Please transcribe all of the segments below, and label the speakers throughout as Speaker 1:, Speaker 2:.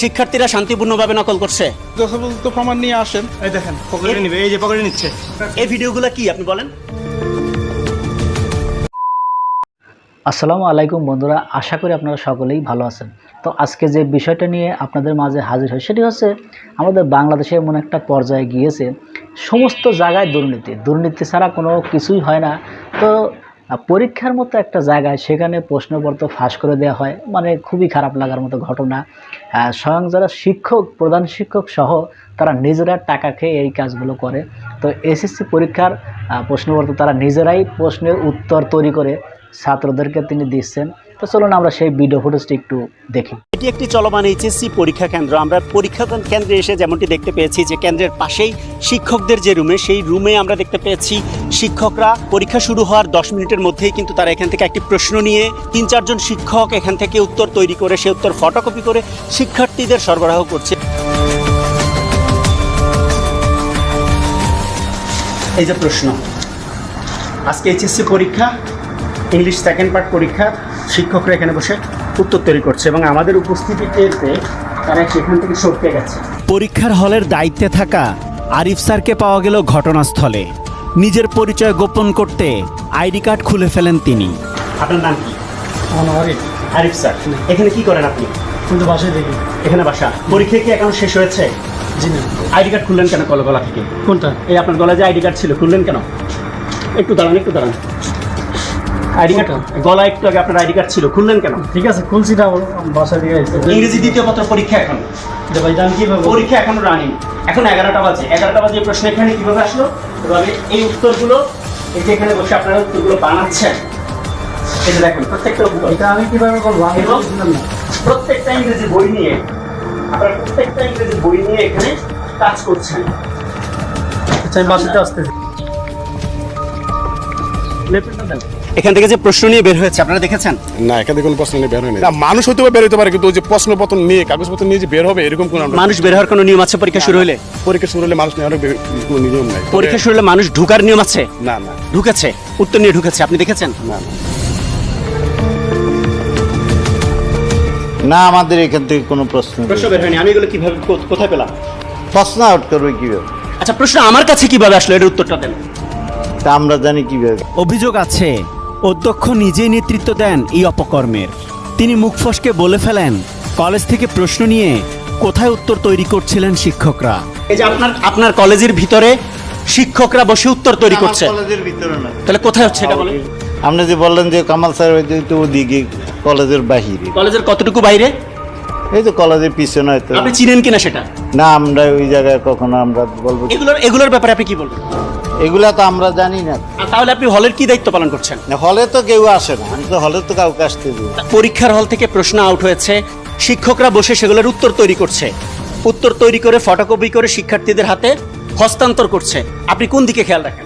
Speaker 1: শিক্ষার্থীরা শান্তিপূর্ণভাবে নকল করছে?
Speaker 2: যথাযথ প্রমাণ নিয়ে আসেন। এই দেখেন পকেটে নিবে, এই যে পকেটে নিচ্ছে।
Speaker 1: এই ভিডিওগুলো কি আপনি বলেন?
Speaker 3: আসসালামু আলাইকুম বন্ধুরা, আশা করি আপনারা সকলেই ভালো আছেন। তো আজকে যে বিষয়টা নিয়ে আপনাদের মাঝে হাজির হয় সেটি হচ্ছে আমাদের বাংলাদেশে এমন একটা পর্যায়ে গিয়েছে সমস্ত জায়গায় দুর্নীতি ছাড়া কোনো কিছুই হয় না। তো পরীক্ষার মতো একটা জায়গায় সেখানে প্রশ্নপত্র ফাঁস করে দেওয়া হয়, মানে খুবই খারাপ লাগার মতো ঘটনা। স্বয়ং যারা শিক্ষক, প্রধান শিক্ষক সহ তারা নিজেরা টাকা খেয়ে এই কাজগুলো করে। তো এসএসসি পরীক্ষার প্রশ্নপত্র তারা নিজেরাই প্রশ্নের উত্তর তৈরি করে ছাত্রদেরকে তিনি দিচ্ছেন। তো চলুন আমরা সেই ভিডিও ফুটেজটি একটু দেখি।
Speaker 1: এটি একটি চলমান এইচএসসি পরীক্ষা কেন্দ্র। আমরা পরীক্ষা কেন্দ্রে এসে যেমনটি দেখতে পেয়েছি যে কেন্দ্রের পাশেই শিক্ষকদের যে রুমে, সেই রুমে আমরা দেখতে পেয়েছি শিক্ষকরা পরীক্ষা শুরু হওয়ার 10 মিনিটের মধ্যেই কিন্তু তারা এখান থেকে একটি প্রশ্ন নিয়ে 3-4 জন শিক্ষক এখান থেকে উত্তর তৈরি করে সেই উত্তর ফটোকপি করে শিক্ষার্থীদের সরবরাহ করছে। এই যে প্রশ্ন, আজকে এইচএসসি পরীক্ষা, ইংলিশ সেকেন্ড পার্ট পরীক্ষা, শিক্ষকরা এখানে বসে উত্তর তৈরি করছে এবং আমাদের উপস্থিতি টের পেয়ে তারা সেখান থেকে সরতে গেছে। পরীক্ষার হলের দায়িত্বে থাকা আরিফ স্যারকে পাওয়া গেল ঘটনাস্থলে। নিজের পরিচয় গোপন করতে আইডি কার্ড খুলে ফেলেন তিনি। আপনার নাম কি? আরিফ স্যার। এখানে কি করেন আপনি?
Speaker 3: কিন্তু বাসায় দেখি।
Speaker 1: এখানে বাসা। পরীক্ষা কি এখন শেষ হয়েছে?
Speaker 3: জি না।
Speaker 1: আইডি কার্ড খুললেন কেন গলা থেকে?
Speaker 3: কোনটা?
Speaker 1: এই আপনার গলায় যে আইডি কার্ড ছিল, খুললেন কেন? একটু দাঁড়ান। আইডি কার্ড গলা একটু আগে আপনার আইডি কার্ড ছিল, খুললেন কেন?
Speaker 3: ঠিক আছে, খুলছি না, বাসায় দিয়ে আসছে।
Speaker 1: ইংরেজি দ্বিতীয় পত্র পরীক্ষা এখন।
Speaker 3: ভাই জান কিভাবে?
Speaker 1: পরীক্ষা এখনো রানিং। এখন 11টা বাজে। 11টা বাজে প্রশ্ন এখানে কিভাবে আসলো? এভাবে এই উত্তরগুলো, এই যে এখানে বসে আপনারা উত্তরগুলো বানাচ্ছেন, এই যে দেখেন প্রত্যেকটা উত্তর।
Speaker 3: এটা আমি কিভাবে বলবো? আমি বুঝলাম না।
Speaker 1: প্রত্যেকটা ইংরেজি বই নিয়ে আপনারা প্রত্যেকটা ইংরেজি বই নিয়ে এখানে কাজ করছেন।
Speaker 3: আচ্ছা, আমি বাসাতে আসতেছি।
Speaker 1: এখান থেকে যে প্রশ্ন নিয়ে বের হয়েছে আপনারা দেখেছেন?
Speaker 4: না, এখান থেকে কোনো প্রশ্ন নিয়ে বের হয়নি। না, মানুষ হয়তো বের হতে পারে, কিন্তু ওই যে প্রশ্নপত্র নিয়ে, কাগজপত্র নিয়ে যে বের হবে এরকম কোনো
Speaker 1: মানুষ বের হওয়ার কোনো নিয়ম আছে পরীক্ষা শুরু হলে?
Speaker 4: পরীক্ষা শুরু হলে মানুষ নেওয়ার কোনো নিয়ম নাই।
Speaker 1: পরীক্ষা শুরু হলে মানুষ ঢুকার নিয়ম আছে?
Speaker 4: না না,
Speaker 1: ঢুকেছে, উত্তর নিয়ে ঢুকেছে, আপনি দেখেছেন?
Speaker 4: না না।
Speaker 5: না, আমাদের এখান থেকে কোনো প্রশ্ন
Speaker 1: বের হয়নি। আমি এগুলো কিভাবে কোথায় পেলাম?
Speaker 5: প্রশ্ন আউট করবে কিভাবে?
Speaker 1: আচ্ছা, প্রশ্ন আমার কাছে কিভাবে আসলো, এর উত্তরটা দেন।
Speaker 5: তা আমরা জানি কিভাবে?
Speaker 6: অভিযোগ আছে অধ্যক্ষ নিজেই নেতৃত্ব দেন এই অপকর্মের। তিনি মুখ ফসকে বলে ফেলেন কলেজ থেকে প্রশ্ন নিয়ে কোথায় উত্তর তৈরি করছিলেন শিক্ষকরা।
Speaker 1: এই যে আপনার কলেজের ভিতরে শিক্ষকরা বসে উত্তর তৈরি করছে,
Speaker 5: কলেজের ভিতরে না।
Speaker 1: তাহলে কোথায় হচ্ছে এটা বলেন?
Speaker 5: আপনি যে বললেন যে কামাল স্যার হয়তো ওদিকে কলেজের বাহিরে।
Speaker 1: কলেজের কতটুকু বাইরে?
Speaker 5: এই তো কলেজের পিছনে হয়তো।
Speaker 1: আপনি চিনেন কিনা সেটা?
Speaker 5: না, আমরা ওই জায়গায় কখনো আমরা বলবো।
Speaker 1: এগুলোর ব্যাপারে আপনি কি বলবেন?
Speaker 5: এগুলা তো আমরা জানি না।
Speaker 1: আর তাহলে আপনি হলের কি দায়িত্ব পালন করছেন?
Speaker 5: হলে তো কেউ আসে না, আমি তো হলে তো কাউকে আসতে দিই না।
Speaker 1: পরীক্ষার হল থেকে প্রশ্ন আউট হয়েছে, শিক্ষকরা বসে সেগুলোর উত্তর তৈরি করছে, উত্তর তৈরি করে ফটোকপি করে শিক্ষার্থীদের হাতে হস্তান্তর করছে। আপনি কোন দিকে খেয়াল রাখেন?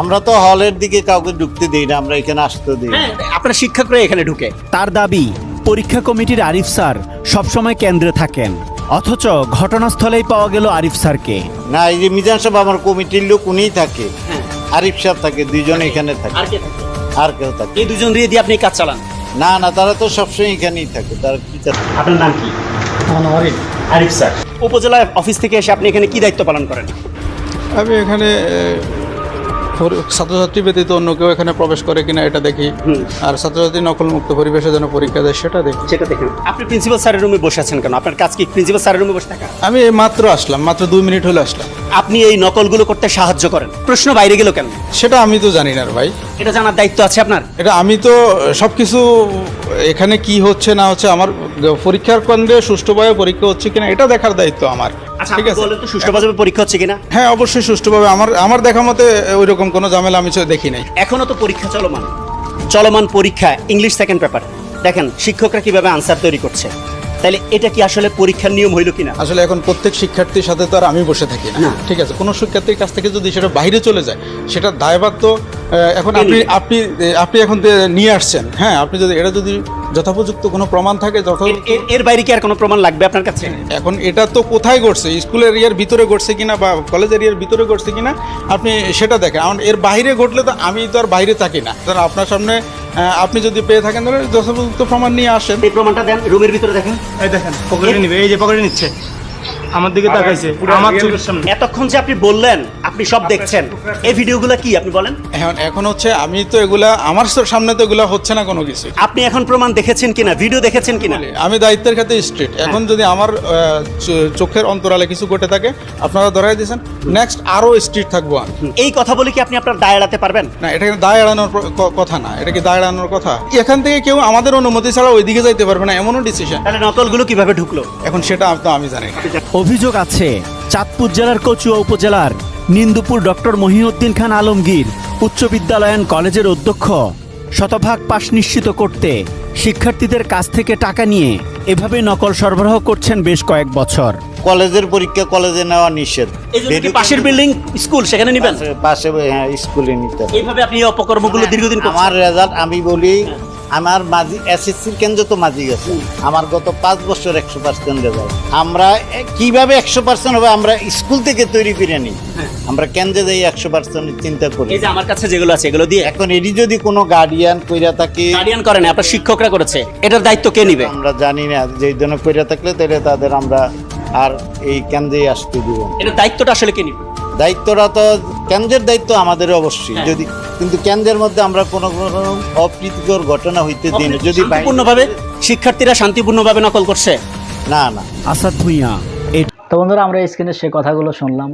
Speaker 5: আমরা তো হলের দিকে কাউকে ঢুকতে দিই না, আমরা এখানে আসতে দিই না।
Speaker 1: হ্যাঁ, আপনার শিক্ষকরা এখানে ঢুকে।
Speaker 6: তার দাবি পরীক্ষা কমিটির আরিফ স্যার সবসময় কেন্দ্রে থাকেন, অথচ ঘটনাস্থলেই পাওয়া গেল আরিফ স্যারকে।
Speaker 5: না, এই যে মিজান সাহেব আমার কমিটির লোক, উনিই থাকে।
Speaker 1: হ্যাঁ।
Speaker 5: আরিফ সাহেব থাকে, দুইজন এখানে থাকে।
Speaker 1: আর কে থাকে?
Speaker 5: আর কেউ থাকে?
Speaker 1: এই দুজন দিয়ে আপনি কাজ চালান?
Speaker 5: না না, তারা তো সবসময় এখানেই থাকে। তারা কি থাকে?
Speaker 1: আপনার নাম কি? আরিফ স্যার। উপজেলা অফিস থেকে এসে আপনি এখানে কি দায়িত্ব পালন করেন?
Speaker 2: আমি এখানে ছাত্রছাত্রী ব্যতীত অন্য কেউ এখানে প্রবেশ করে কিনা এটা দেখি, আর ছাত্রছাত্রী নকলমুক্ত পরিবেশে যেন পরীক্ষা দেয় সেটা দেখি।
Speaker 1: সেটা দেখেন। আপনি প্রিন্সিপাল স্যারের রুমে বসে আছেন কেন? আপনার কাজ কি প্রিন্সিপাল স্যারের রুমে বসে থাকা?
Speaker 2: আমি এই মাত্র আসলাম, মাত্র 2 মিনিট হলে আসলাম।
Speaker 1: আপনি এই নকলগুলো করতে সাহায্য করেন, প্রশ্ন বাইরে গেল কেন?
Speaker 2: সেটা আমি তো জানি না রে ভাই।
Speaker 1: এটা জানার দায়িত্ব আছে আপনার।
Speaker 2: এটা আমি তো সবকিছু এখানে কি হচ্ছে না হচ্ছে, আমার পরীক্ষার কেন্দ্রে সুষ্ঠুভাবে পরীক্ষা হচ্ছে কিনা এটা দেখার দায়িত্ব আমার।
Speaker 1: আচ্ছা,
Speaker 2: ঠিক
Speaker 1: আপনি
Speaker 2: আছে,
Speaker 1: বলেন তো সুষ্ঠুভাবে পরীক্ষা হচ্ছে কিনা?
Speaker 2: হ্যাঁ অবশ্যই সুষ্ঠুভাবে। আমার দেখা মতে ওই রকম কোনো ঝামেলা আমি দেখি নাই।
Speaker 1: এখনো তো পরীক্ষা চলমান পরীক্ষা, ইংলিশ সেকেন্ড পেপার। দেখেন শিক্ষকরা কিভাবে আনসার তৈরি করছে। তাহলে এটা কি আসলে পরীক্ষার নিয়ম হইল কিনা?
Speaker 2: আসলে এখন প্রত্যেক শিক্ষার্থীর সাথে তো আর আমি বসে থাকি না। ঠিক আছে, কোনো শিক্ষার্থীর কাছ থেকে যদি সেটা বাইরে চলে যায়, সেটা দায়ভার তো এখন আপনি আপনি আপনি এখন নিয়ে আসছেন, হ্যাঁ, আপনি যদি এটা যদি যথোপযুক্ত কোনো প্রমাণ থাকে
Speaker 1: এর বাইরে কি আর কোনো প্রমাণ লাগবে আপনার কাছে?
Speaker 2: এখন এটা তো কোথায় ঘটছে, স্কুল এরিয়ার ভিতরে ঘটছে কিনা বা কলেজ এরিয়ার ভিতরে ঘটছে কিনা আপনি সেটা দেখেন। এখন এর বাইরে ঘটলে তো আমি তো আর বাইরে থাকি না, ধরুন আপনার সামনে আপনি যদি পেয়ে থাকেন তাহলে যথোপযুক্ত প্রমাণ নিয়ে আসেন।
Speaker 1: এই প্রমাণটা দেন, রুমের ভিতরে দেখেন।
Speaker 7: এই দেখেন পকেটে নিবে, এই যে পকেটে নিচ্ছে, আমার দিকে তাকাইছে আমার চোখের সামনে।
Speaker 1: এতক্ষণ যে আপনি বললেন আপনি সব দেখছেন, এই ভিডিওগুলো কি আপনি বলেন?
Speaker 2: এখন হচ্ছে আমি তো এগুলা আমার সামনে তো এগুলা হচ্ছে না কোনো কিছু।
Speaker 1: আপনি এখন প্রমাণ দেখেছেন কিনা, ভিডিও দেখেছেন কিনা?
Speaker 2: আমি দায়িত্বের ক্ষেত্রে স্ট্রিট। এখন যদি আমার চোখের অন্তরালে কিছু ঘটে থাকে আপনারা ধরাই দিয়েছেন, নেক্সট আরো স্ট্রিট থাকবো আমি।
Speaker 1: এই কথা বলে কি আপনি আপনার দায় এড়াতে পারবেন?
Speaker 2: না, এটা কিন্তু দায় এড়ানোর কথা না, এটা কি দায় এড়ানোর কথা? এখান থেকে কেউ আমাদের অনুমতি ছাড়া ওইদিকে যাইতে পারবে না, এমনও ডিসিশন।
Speaker 1: তাহলে নকলগুলো কিভাবে ঢুকলো?
Speaker 2: এখন সেটা তো আমি জানি না।
Speaker 6: অভিযোগ আছে চাঁদপুর জেলার কচুয়া উপজেলার নিন্দুপুর ডক্টর মহিউদ্দিন খান আলমগীর উচ্চ বিদ্যালয় অ্যান্ড কলেজের অধ্যক্ষ শতভাগ পাশ নিশ্চিত করতে শিক্ষার্থীদের কাছ থেকে টাকা নিয়ে এভাবে নকল সরবরাহ করছেন বেশ কয়েক বছর।
Speaker 5: কলেজের পরীক্ষা কলেজে নেওয়া নিষেধ।
Speaker 1: এই জন্য কি পাশের বিল্ডিং স্কুল সেখানে নেবেন?
Speaker 5: পাশে হ্যাঁ, স্কুলে নিতে হবে।
Speaker 1: এইভাবে আপনি এই অপকর্মগুলো দীর্ঘদিন করছেন।
Speaker 5: আমার রেজাল্ট আমি বলি, আমার মাঝি এসএসসির কেন্দ্র তো মাঝি গেছে, আমার গত 5 বছর 100% রেজাল্ট। আমরা কিভাবে 100% হবে আমরা স্কুল থেকে তৈরি করে নিই, আমরা কেন্দ্রে যাই 100% চিন্তা করি।
Speaker 1: এই যে আমার কাছে যেগুলো আছে এগুলো দিয়ে
Speaker 5: এখন এটি যদি কোনো গার্ডিয়ান কইরা থাকে,
Speaker 1: গার্ডিয়ান করে না, আপনার শিক্ষকরা করেছে, এটার দায়িত্ব কে নিবে?
Speaker 5: আমরা জানি না, যেই জন্য কইরা থাকলে তাহলে তাদের আমরা আর এই কেন্দ্রে আসতে দিব না।
Speaker 1: এটার দায়িত্বটা আসলে কে নিবে?
Speaker 5: দায়িত্বটা তো কেন্দ্রের দায়িত্ব আমাদের অবশ্যই, যদি কিন্তু কেন্দ্রের মধ্যে আমরা কোনো অপ্রীতিকর ঘটনা হইতে দিন যদি
Speaker 1: শান্তিপূর্ণভাবে শিক্ষার্থীরা শান্তিপূর্ণভাবে নকল করছে।
Speaker 5: না না
Speaker 6: আসাদ ভুঁইয়া
Speaker 3: তো বন্ধুরা আমরা স্ক্রিনে সে কথাগুলো শুনলাম,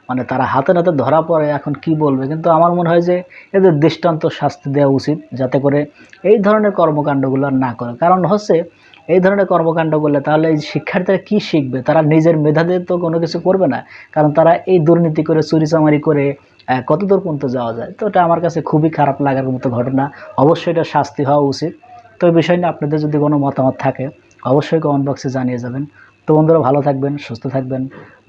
Speaker 3: মানে তারা হাতে নাতে ধরা পড়ে এখন কি বলবে, কিন্তু আমার মনে হয় যে এদের দৃষ্টান্ত শাস্তি দেওয়া উচিত যাতে করে এই ধরনের কর্মকাণ্ডগুলো আর না করে। কারণ হচ্ছে এই ধরনের কর্মকাণ্ড করলে তাহলে এই শিক্ষার্থীরা কী শিখবে? তারা নিজের মেধা দিয়ে তো কোনো কিছু করবে না, কারণ তারা এই দুর্নীতি করে চুরিচামারি করে কতদূর পর্যন্ত যাওয়া যায়। তো এটা আমার কাছে খুবই খারাপ লাগার মতো ঘটনা, অবশ্যই এটা শাস্তি হওয়া উচিত। তো এই বিষয় নিয়ে আপনাদের যদি কোনো মতামত থাকে অবশ্যই কমেন্ট বক্সে জানিয়ে যাবেন। তো বন্ধুরা ভালো থাকবেন, সুস্থ থাকবেন,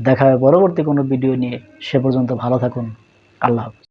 Speaker 3: দেখা হবে পরবর্তী কোনো ভিডিও নিয়ে। সে পর্যন্ত ভালো থাকুন, আল্লাহ হাফেজ।